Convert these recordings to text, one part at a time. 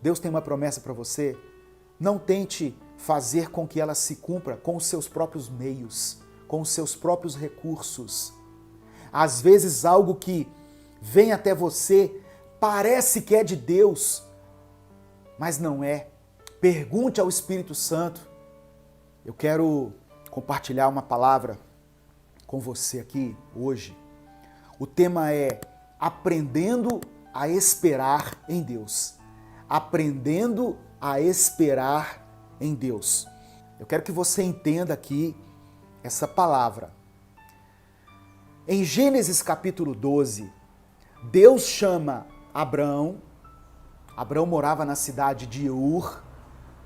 Deus tem uma promessa para você, não tente fazer com que ela se cumpra com os seus próprios meios, com os seus próprios recursos. Às vezes algo que vem até você parece que é de Deus, mas não é. Pergunte ao Espírito Santo. Eu quero compartilhar uma palavra com você aqui hoje. O tema é aprendendo a esperar em Deus. Aprendendo a esperar em Deus. Eu quero que você entenda aqui essa palavra. Em Gênesis capítulo 12, Deus chama Abrão. Abrão morava na cidade de Ur,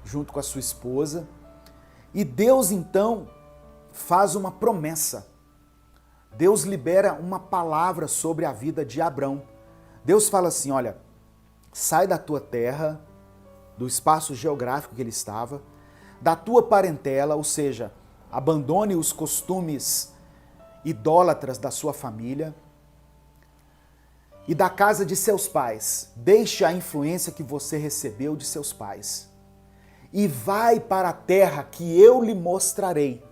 junto com a sua esposa. E Deus então faz uma promessa. Deus libera uma palavra sobre a vida de Abrão. Deus fala assim, olha, sai da tua terra, do espaço geográfico que ele estava, da tua parentela, ou seja, abandone os costumes idólatras da sua família e da casa de seus pais. Deixe a influência que você recebeu de seus pais e vai para a terra que eu lhe mostrarei.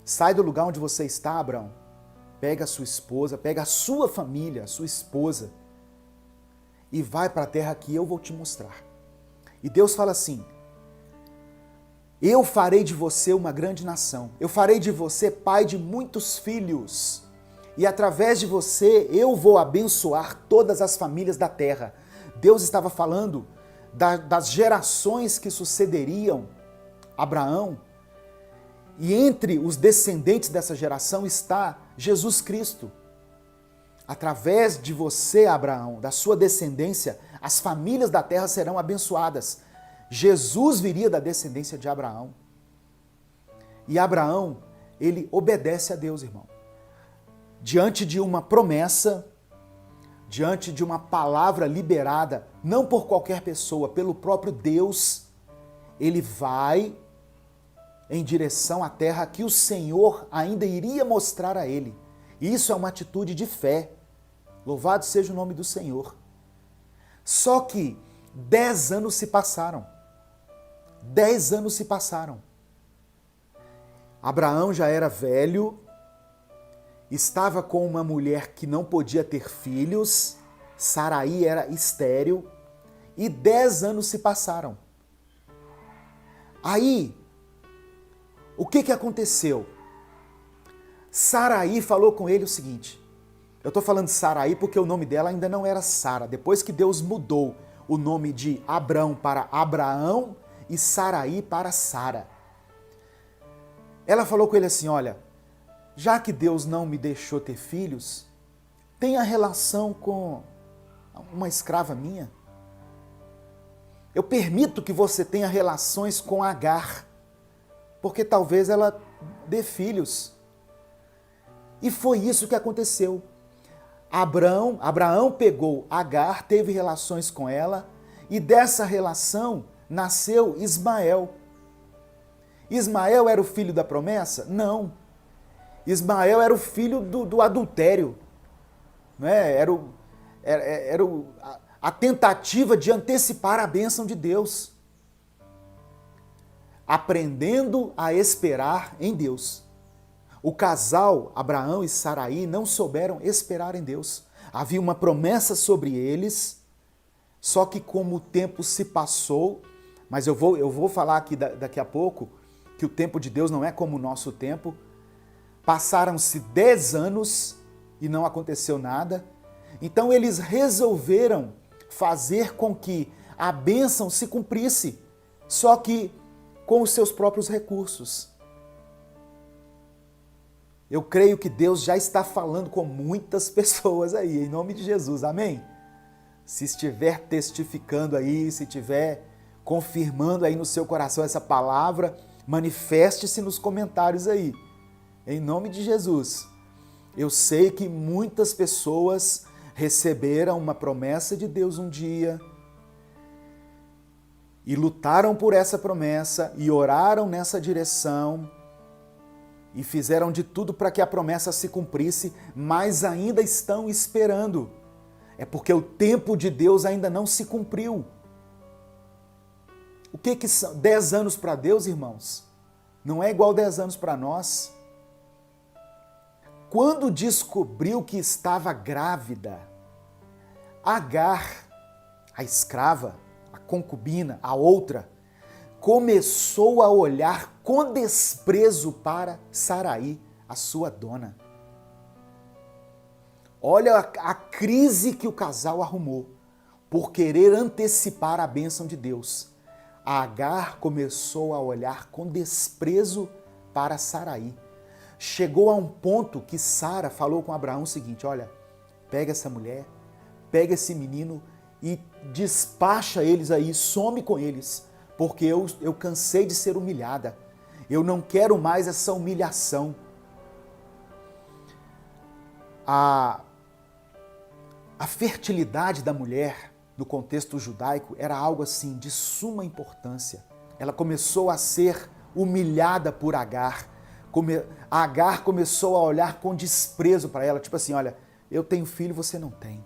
Sai do lugar onde você está, Abrão. Pega a sua esposa, pega a sua família, a sua esposa e vai para a terra que eu vou te mostrar. E Deus fala assim, eu farei de você uma grande nação, eu farei de você pai de muitos filhos, e através de você eu vou abençoar todas as famílias da terra. Deus estava falando das gerações que sucederiam Abraão, e entre os descendentes dessa geração está Jesus Cristo. Através de você, Abraão, da sua descendência, as famílias da terra serão abençoadas. Jesus viria da descendência de Abraão. E Abraão, ele obedece a Deus, irmão. Diante de uma promessa, diante de uma palavra liberada, não por qualquer pessoa, pelo próprio Deus, ele vai em direção à terra que o Senhor ainda iria mostrar a ele. Isso é uma atitude de fé. Louvado seja o nome do Senhor. Só que 10 anos se passaram. 10 anos se passaram. Abraão já era velho, estava com uma mulher que não podia ter filhos, Saraí era estéril, e 10 anos se passaram. Aí, o que aconteceu? Saraí falou com ele o seguinte, eu estou falando de Saraí porque o nome dela ainda não era Sara, depois que Deus mudou o nome de Abrão para Abraão e Saraí para Sara. Ela falou com ele assim, olha, já que Deus não me deixou ter filhos, tenha relação com uma escrava minha. Eu permito que você tenha relações com Agar, porque talvez ela dê filhos. E foi isso que aconteceu. Abraão pegou Agar, teve relações com ela, e dessa relação nasceu Ismael. Ismael era o filho da promessa? Não. Ismael era o filho do adultério. Não é? Era a tentativa de antecipar a bênção de Deus. Aprendendo a esperar em Deus. O casal, Abraão e Saraí, não souberam esperar em Deus. Havia uma promessa sobre eles, só que como o tempo se passou, mas eu vou falar aqui daqui a pouco, que o tempo de Deus não é como o nosso tempo. Passaram-se 10 anos e não aconteceu nada. Então eles resolveram fazer com que a bênção se cumprisse, só que com os seus próprios recursos. Eu creio que Deus já está falando com muitas pessoas aí, em nome de Jesus, amém? Se estiver testificando aí, se estiver confirmando aí no seu coração essa palavra, manifeste-se nos comentários aí, em nome de Jesus. Eu sei que muitas pessoas receberam uma promessa de Deus um dia e lutaram por essa promessa e oraram nessa direção e fizeram de tudo para que a promessa se cumprisse, mas ainda estão esperando. É porque o tempo de Deus ainda não se cumpriu. que são 10 anos para Deus, irmãos? Não é igual 10 anos para nós. Quando descobriu que estava grávida, Agar, a escrava, a concubina, a outra, começou a olhar com desprezo para Sarai, a sua dona. Olha a crise que o casal arrumou por querer antecipar a bênção de Deus. A Agar começou a olhar com desprezo para Sarai. Chegou a um ponto que Sara falou com Abraão o seguinte: olha, pega essa mulher, pega esse menino e despacha eles aí, some com eles, porque eu cansei de ser humilhada. Eu não quero mais essa humilhação. A fertilidade da mulher, no contexto judaico, era algo assim de suma importância. Ela começou a ser humilhada por Agar. Agar começou a olhar com desprezo para ela, tipo assim, olha, eu tenho filho, você não tem.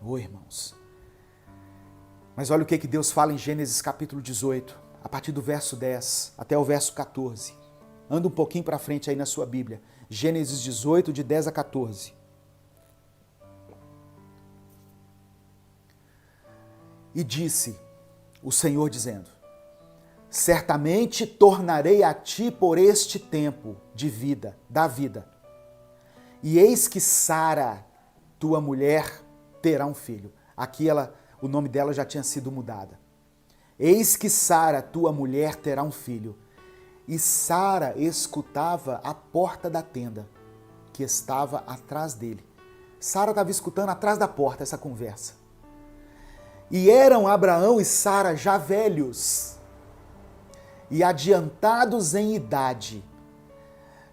Ô, irmãos. Mas olha o que Deus fala em Gênesis capítulo 18, a partir do verso 10 até o verso 14. Anda um pouquinho para frente aí na sua Bíblia. Gênesis 18, de 10 a 14. E disse o Senhor dizendo: certamente tornarei a ti por este tempo de vida, da vida. E eis que Sara, tua mulher, terá um filho. Aqui o nome dela já tinha sido mudada. Eis que Sara, tua mulher, terá um filho. E Sara escutava a porta da tenda, que estava atrás dele. Sara estava escutando atrás da porta essa conversa. E eram Abraão e Sara já velhos e adiantados em idade.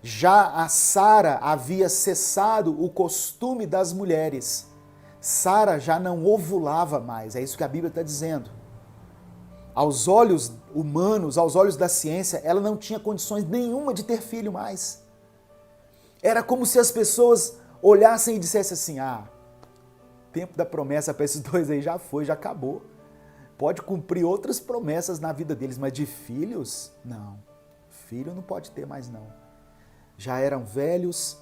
Já a Sara havia cessado o costume das mulheres. Sara já não ovulava mais, é isso que a Bíblia está dizendo. Aos olhos humanos, aos olhos da ciência, ela não tinha condições nenhuma de ter filho mais. Era como se as pessoas olhassem e dissessem assim: o tempo da promessa para esses dois aí já foi, já acabou. Pode cumprir outras promessas na vida deles, mas de filhos, não. Filho não pode ter mais não. Já eram velhos,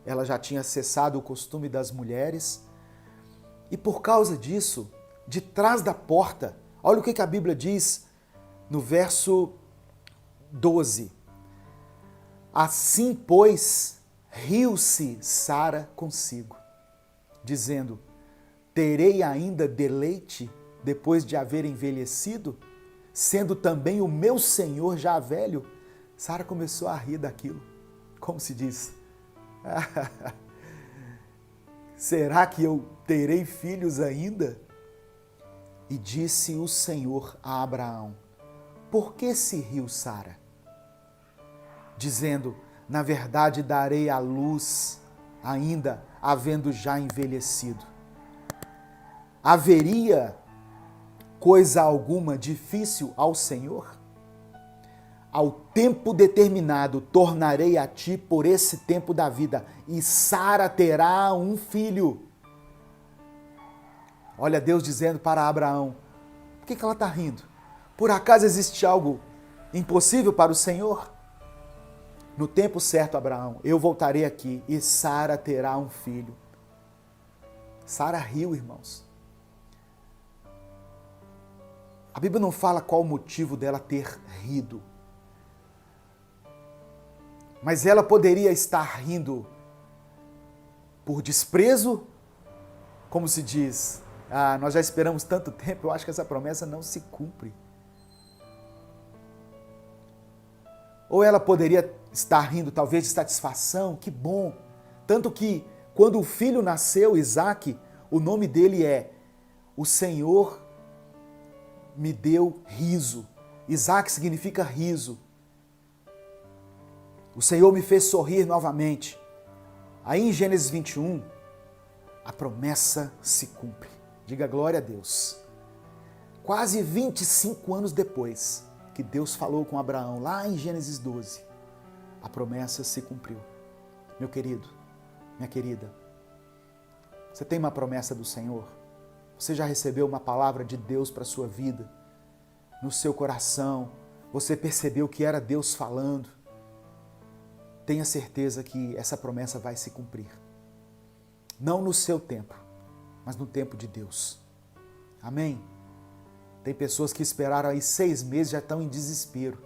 ela já tinha cessado o costume das mulheres. E por causa disso, de trás da porta, olha o que a Bíblia diz no verso 12. Assim, pois, riu-se Sara consigo, dizendo: terei ainda deleite depois de haver envelhecido, sendo também o meu senhor já velho? Sara começou a rir daquilo. Como se diz? Será que eu terei filhos ainda? E disse o Senhor a Abraão: por que se riu Sara? Dizendo: na verdade darei à luz ainda, havendo já envelhecido. Haveria coisa alguma difícil ao Senhor? Ao tempo determinado tornarei a ti por esse tempo da vida, e Sara terá um filho. Olha Deus dizendo para Abraão: por que ela está rindo? Por acaso existe algo impossível para o Senhor? No tempo certo, Abraão, eu voltarei aqui e Sara terá um filho. Sara riu, irmãos. A Bíblia não fala qual o motivo dela ter rido. Mas ela poderia estar rindo por desprezo, como se diz: nós já esperamos tanto tempo, eu acho que essa promessa não se cumpre. Ou ela poderia estar rindo talvez de satisfação, que bom. Tanto que quando o filho nasceu, Isaque, o nome dele é: o Senhor me deu riso. Isaque significa riso. O Senhor me fez sorrir novamente. Aí em Gênesis 21, a promessa se cumpre. Diga glória a Deus. Quase 25 anos depois que Deus falou com Abraão, lá em Gênesis 12, a promessa se cumpriu. Meu querido, minha querida, você tem uma promessa do Senhor? Você já recebeu uma palavra de Deus para a sua vida? no seu coração, você percebeu que era Deus falando, tenha certeza que essa promessa vai se cumprir. Não no seu tempo, mas no tempo de Deus. Amém? Tem pessoas que esperaram aí 6 meses e já estão em desespero.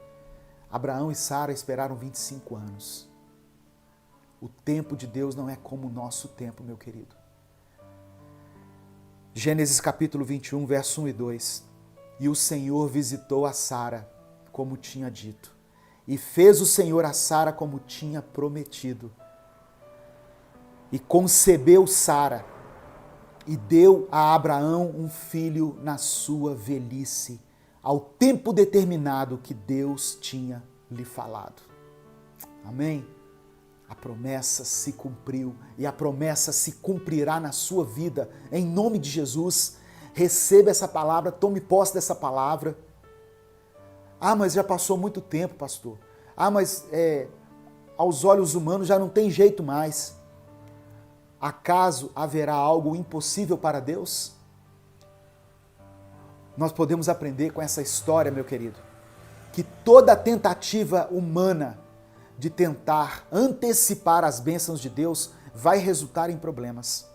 Abraão e Sara esperaram 25 anos. O tempo de Deus não é como o nosso tempo, meu querido. Gênesis capítulo 21, verso 1 e 2. E o Senhor visitou a Sara, como tinha dito. E fez o Senhor a Sara como tinha prometido. E concebeu Sara, e deu a Abraão um filho na sua velhice, ao tempo determinado que Deus tinha lhe falado. Amém? A promessa se cumpriu e a promessa se cumprirá na sua vida, em nome de Jesus. Receba essa palavra, tome posse dessa palavra. Ah, mas já passou muito tempo, pastor. Ah, mas aos olhos humanos já não tem jeito mais. Acaso haverá algo impossível para Deus? Nós podemos aprender com essa história, meu querido, que toda tentativa humana de tentar antecipar as bênçãos de Deus vai resultar em problemas.